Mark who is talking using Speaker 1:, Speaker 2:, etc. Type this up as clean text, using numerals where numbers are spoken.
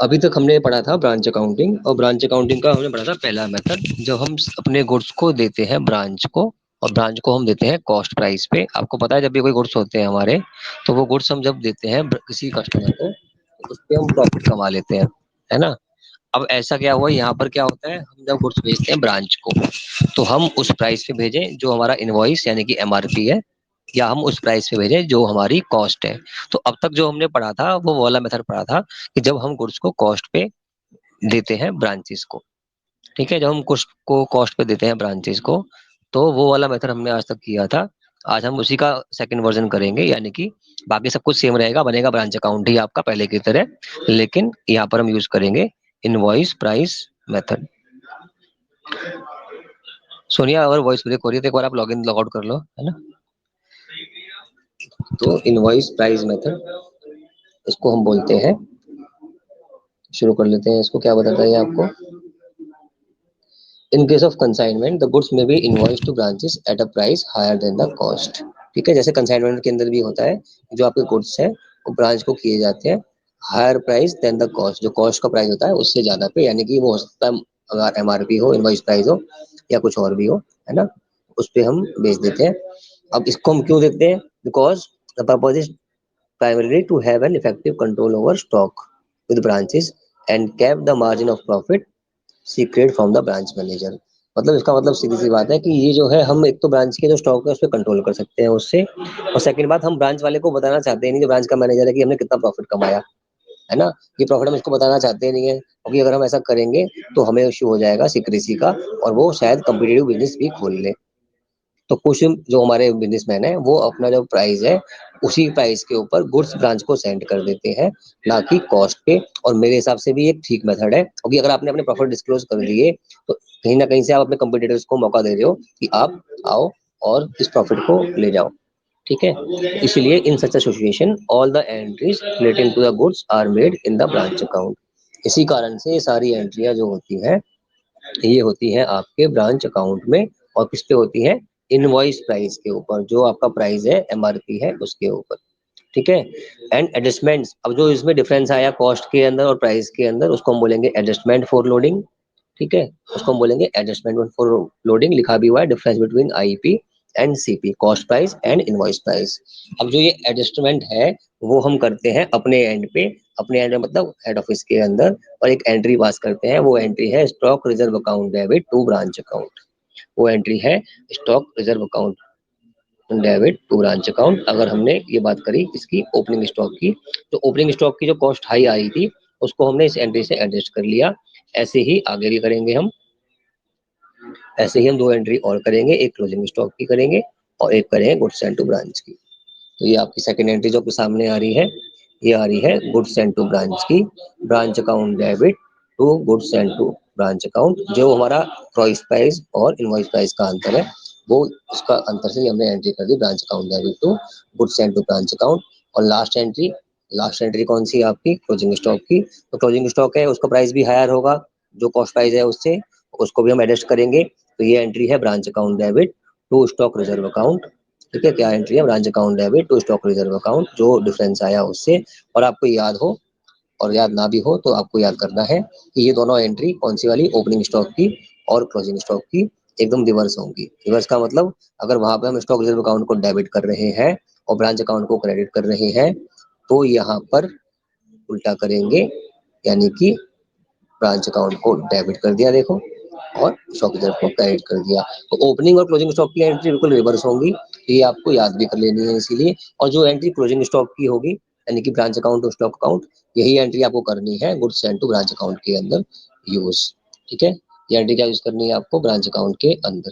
Speaker 1: अभी तक हमने पढ़ा था ब्रांच अकाउंटिंग, और ब्रांच अकाउंटिंग का हमने पढ़ा था पहला मेथड, जब हम अपने गुड्स को देते हैं ब्रांच को, और ब्रांच को हम देते हैं कॉस्ट प्राइस पे। आपको पता है जब भी कोई गुड्स होते हैं हमारे, तो वो गुड्स हम जब देते हैं किसी कस्टमर को, तो उस पे हम प्रॉफिट कमा लेते हैं, है ना। अब ऐसा क्या हुआ, यहाँ पर क्या होता है, हम जब गुड्स भेजते हैं ब्रांच को, तो हम उस प्राइस पे भेजें जो हमारा इनवॉइस यानी कि एमआरपी है, या हम उस प्राइस पे भेजें जो हमारी कॉस्ट है। तो अब तक जो हमने पढ़ा था वो वाला मेथड पढ़ा था कि जब हम गुड्स को कॉस्ट पे देते हैं ब्रांचेस को, ठीक है, जब हम कुछ को कॉस्ट पे देते हैं ब्रांचेस को, तो वो वाला मेथड हमने आज तक किया था। आज हम उसी का सेकंड वर्जन करेंगे, यानी कि बाकी सब कुछ सेम रहेगा, बनेगा ब्रांच अकाउंट ही आपका पहले की तरह, लेकिन यहाँ पर हम यूज करेंगे इनवॉइस प्राइस मेथड। सोनिया, अगर वॉइस ब्रेक हो रही है तो एक बार आप लॉग इन लॉग आउट कर लो, है ना। तो इनवॉइस प्राइस मेथड इसको हम बोलते हैं, शुरू कर लेते हैं इसको। क्या बताता है ये आपको, in case of consignment the goods में be invoice to branches at a price higher than the cost. ठीक है, जैसे कंसाइनमेंट के अंदर भी होता है, जो आपके गुड्स है वो ब्रांच को किए जाते हैं higher price than the cost, जो कॉस्ट का प्राइस होता है उससे ज्यादा पे, यानी कि वो हो सकता है अगर एमआरपी हो, इनवॉइस प्राइस हो, या कुछ और भी हो, है ना, उस पे हम बेच देते हैं। अब इसको हम क्यों देते हैं, because the purpose is primarily to have an effective control over stock with branches and kept the margin of profit secret from the branch manager। मतलब इसका मतलब सीधी सी बात है कि ये जो है, हम एक तो ब्रांच के जो स्टॉक है उस पर कंट्रोल कर सकते हैं उससे, और सेकंड बात, हम ब्रांच वाले को बताना चाहते हैं नहीं, जो ब्रांच का मैनेजर है, कि हमने कितना प्रॉफिट कमाया, है ना। ये प्रॉफिट हम इसको बताना चाहते नहीं है, क्योंकि अगर हम ऐसा करेंगे तो हमें इश्यू हो जाएगा सीक्रेसी का, और वो शायद कम्पिटेटिव बिजनेस भी खोल ले। तो कुछ जो हमारे बिजनेसमैन है वो अपना जो प्राइस है उसी प्राइस के ऊपर गुड्स ब्रांच को सेंड कर देते हैं, ना कि कॉस्ट पे। और मेरे हिसाब से भी एक ठीक मेथड है, क्योंकि अगर आपने अपने प्रॉफिट डिस्क्लोज कर दिए, तो कहीं ना कहीं से आप अपने कंपटीटर्स को मौका दे रहे हो कि आप आओ और इस प्रॉफिट को ले जाओ। ठीक है, इसलिए in such a situation all the entries relating to the goods are made in the branch account. इसी कारण से ये सारी एंट्रियां जो होती हैं, ये होती है आपके ब्रांच अकाउंट में, और किस पे होती है, इनवॉइस प्राइस के ऊपर, जो आपका प्राइस है एमआरपी है उसके ऊपर। ठीक है, एंड एडजस्टमेंट्स, अब जो इसमें डिफरेंस आया कॉस्ट के अंदर और प्राइस के अंदर, उसको हम बोलेंगे एडजस्टमेंट फॉर लोडिंग। ठीक है, उसको हम बोलेंगे एडजस्टमेंट फॉर लोडिंग, लिखा भी हुआ है difference between IP and CP, cost price and invoice price. अब जो ये एडजस्टमेंट है वो हम करते हैं अपने एंड पे, अपने एंड में मतलब हेड ऑफिस के अंदर, और एक एंट्री पास करते हैं, वो एंट्री है stock reserve account debit to branch account. वो एंट्री है stock reserve account debit to branch account. अगर हमने ये बात करी इसकी ओपनिंग स्टॉक की, तो ओपनिंग स्टॉक की जो कॉस्ट हाई आई थी उसको हमने इस एंट्री से एडजस्ट कर लिया। ऐसे ही आगे भी करेंगे हम, ऐसे ही हम दो एंट्री और करेंगे, एक क्लोजिंग स्टॉक की करेंगे और एक करेंगे गुड्स एंड टू ब्रांच की। तो ये आपकी सेकंड एंट्री जो सामने आ रही है, ये आ रही है गुड्स एंड टू ब्रांच की, branch account debit to goods sent to branch account. जो हमारा प्राइस प्राइस और इनवॉइस प्राइस का अंतर है, वो उसका अंतर से हमने एंट्री कर दी branch account debit to goods sent to branch account. और लास्ट एंट्री कौन सी है आपकी, क्लोजिंग स्टॉक की। तो क्लोजिंग स्टॉक है, उसका प्राइस भी हायर होगा जो कॉस्ट प्राइस है उससे, उसको भी हम एडजस्ट करेंगे। तो ये एंट्री है branch account debit to stock reserve account. ठीक है, क्या एंट्री है, branch account debit to stock reserve account, जो डिफरेंस आया उससे। और आपको याद हो और याद ना भी हो तो आपको याद करना है कि ये दोनों एंट्री कौन सी वाली, ओपनिंग स्टॉक की और क्लोजिंग स्टॉक की, एकदम रिवर्स होंगी। रिवर्स का मतलब, अगर वहां पे हम स्टॉक रिजर्व अकाउंट को डेबिट कर रहे हैं और ब्रांच अकाउंट को क्रेडिट कर रहे हैं, तो यहाँ पर उल्टा करेंगे, यानी कि ब्रांच अकाउंट को डेबिट कर दिया देखो, और स्टॉक रिजर्व को क्रेडिट कर दिया। तो ओपनिंग और क्लोजिंग स्टॉक की एंट्री बिल्कुल रिवर्स होंगी, ये आपको याद भी कर लेनी है इसीलिए। और जो एंट्री क्लोजिंग स्टॉक की होगी, यानी कि ब्रांच अकाउंट और स्टॉक अकाउंट, यही एंट्री आपको करनी है goods sent to branch account के अंदर यूज। ठीक है, ये एंट्री क्या यूज करनी है आपको ब्रांच अकाउंट के अंदर।